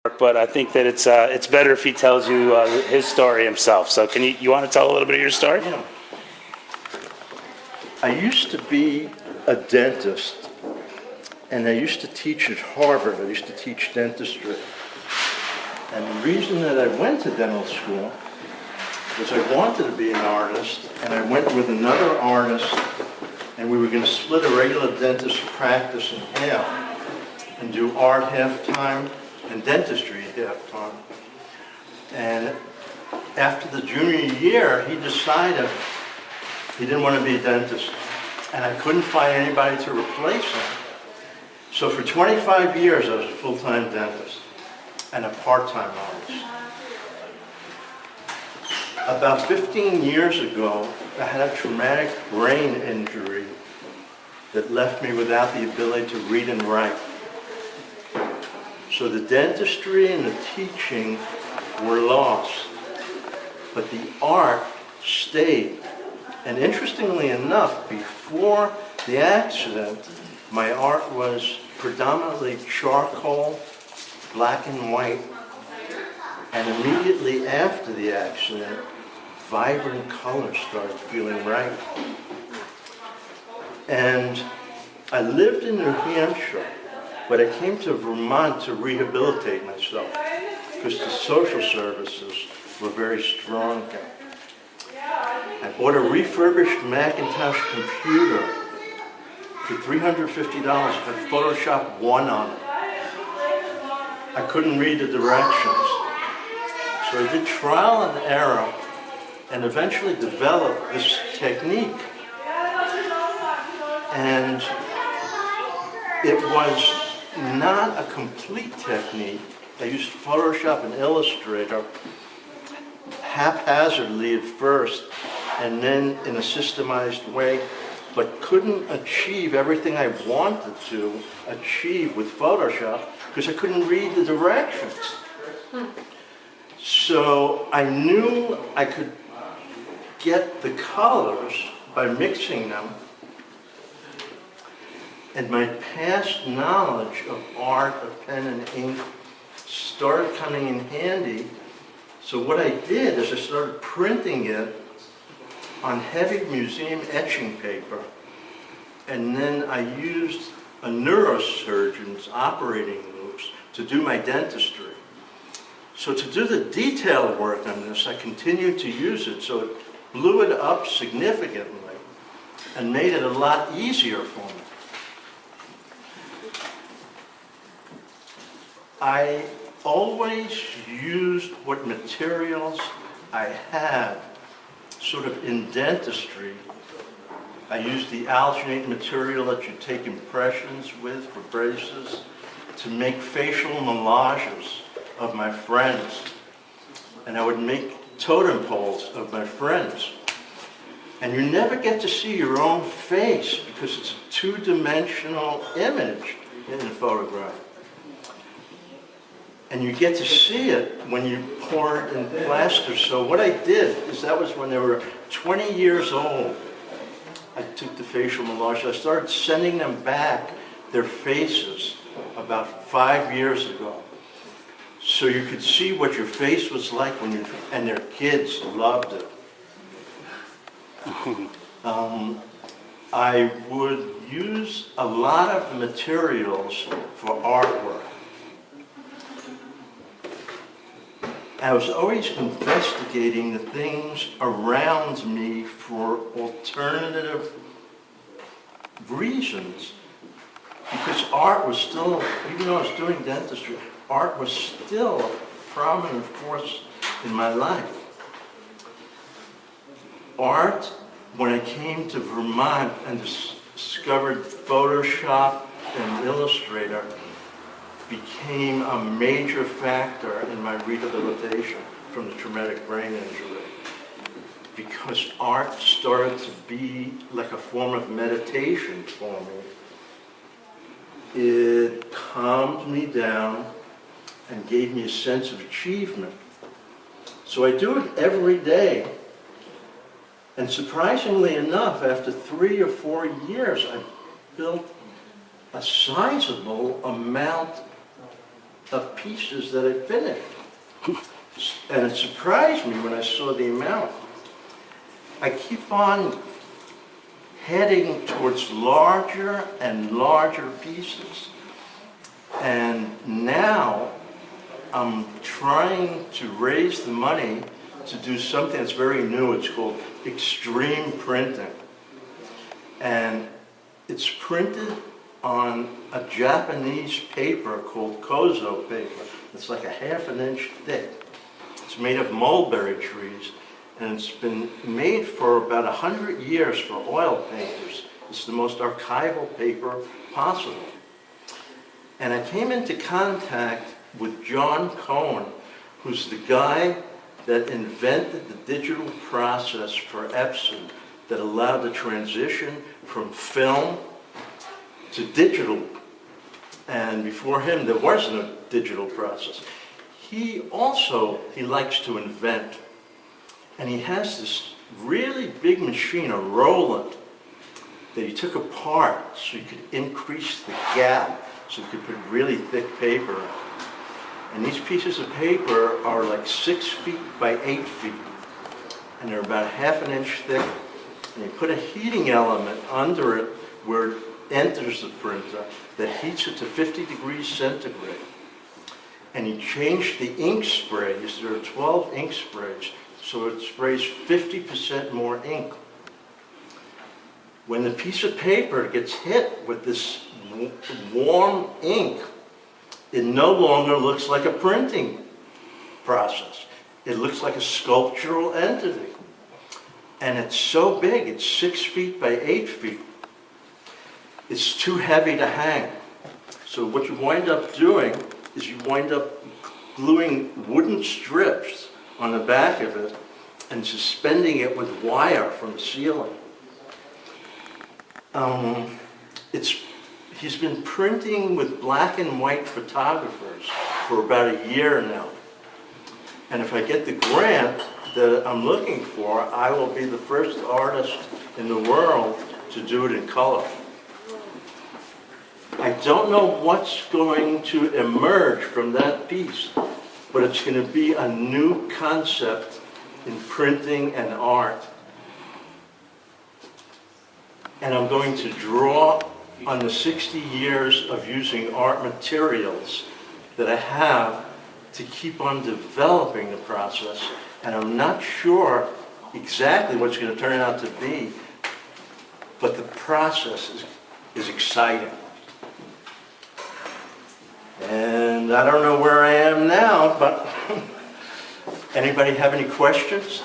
but I think that it's better if he tells you his story himself. So can you want to tell a little bit of your story? Yeah. I used to be a dentist, and I used to teach at Harvard. I used to teach dentistry. And the reason that I went to dental school was I wanted to be an artist, and I went with another artist, and we were going to split a regular dentist practice in half and do art half-time and dentistry half-time. And after the junior year, he decided he didn't want to be a dentist, and I couldn't find anybody to replace him. So for 25 years, I was a full-time dentist and a part-time artist. About 15 years ago, I had a traumatic brain injury that left me without the ability to read and write. So the dentistry and the teaching were lost, but the art stayed. And interestingly enough, before the accident, my art was predominantly charcoal, black and white, and immediately after the accident, vibrant colors started feeling right. And I lived in New Hampshire, but I came to Vermont to rehabilitate myself because the social services were very strong here. I bought a refurbished Macintosh computer for $350. I had Photoshop 1 on it. I couldn't read the directions. So I did trial and error and eventually developed this technique. And it was not a complete technique. I used Photoshop and Illustrator haphazardly at first and then in a systemized way, but couldn't achieve everything I wanted to achieve with Photoshop because I couldn't read the directions. So I knew I could get the colors by mixing them, and my past knowledge of art, of pen and ink, started coming in handy. So what I did is I started printing it on heavy museum etching paper, and then I used a neurosurgeon's operating rooms to do my dentistry. So to do the detail work on this, I continued to use it, so it blew it up significantly and made it a lot easier for me. I always used what materials I had, sort of in dentistry. I used the alginate material that you take impressions with for braces to make facial mollages of my friends. And I would make totem poles of my friends. And you never get to see your own face because it's a two-dimensional image in a photograph. And you get to see it when you pour it in plaster. So what I did is that was when they were 20 years old. I took the facial mollages. I started sending them back their faces about 5 years ago. So you could see what your face was like when you, and their kids loved it. I would use a lot of materials for artwork. I was always investigating the things around me for alternative reasons, because art was still, even though I was doing dentistry, art was still a prominent force in my life. Art, when I came to Vermont and discovered Photoshop and Illustrator, became a major factor in my rehabilitation from the traumatic brain injury, because art started to be like a form of meditation for me. It calmed me down and gave me a sense of achievement. So I do it every day. And surprisingly enough, after 3 or 4 years, I built a sizable amount of pieces that I finished. And it surprised me when I saw the amount. I keep on heading towards larger and larger pieces. And now I'm trying to raise the money to do something that's very new. It's called extreme printing. And it's printed on a Japanese paper called kozo paper. It's like a ½ an inch thick. It's made of mulberry trees, and it's been made for about 100 years for oil painters. It's the most archival paper possible. And I came into contact with John Cohen, who's the guy that invented the digital process for Epson that allowed the transition from film to digital. And before him, there wasn't a digital process. He likes to invent. And he has this really big machine, a Rutland, that he took apart so he could increase the gap, so he could put really thick paper in. And these pieces of paper are like 6 feet by 8 feet. And they're about ½ an inch thick. And you put a heating element under it where it enters the printer that heats it to 50 degrees centigrade. And he changed the ink sprays. There are 12 ink sprays, so it sprays 50% more ink. When the piece of paper gets hit with this warm ink, it no longer looks like a printing process. It looks like a sculptural entity. And it's so big, it's 6 feet by 8 feet. It's too heavy to hang. So what you wind up doing is you wind up gluing wooden strips on the back of it and suspending it with wire from the ceiling. He's been printing with black and white photographers for about a year now. And if I get the grant that I'm looking for, I will be the first artist in the world to do it in color. I don't know what's going to emerge from that piece, but it's going to be a new concept in printing and art. And I'm going to draw on the 60 years of using art materials that I have to keep on developing the process. And I'm not sure exactly what's going to turn out to be, but the process is exciting. And I don't know where I am now, but anybody have any questions?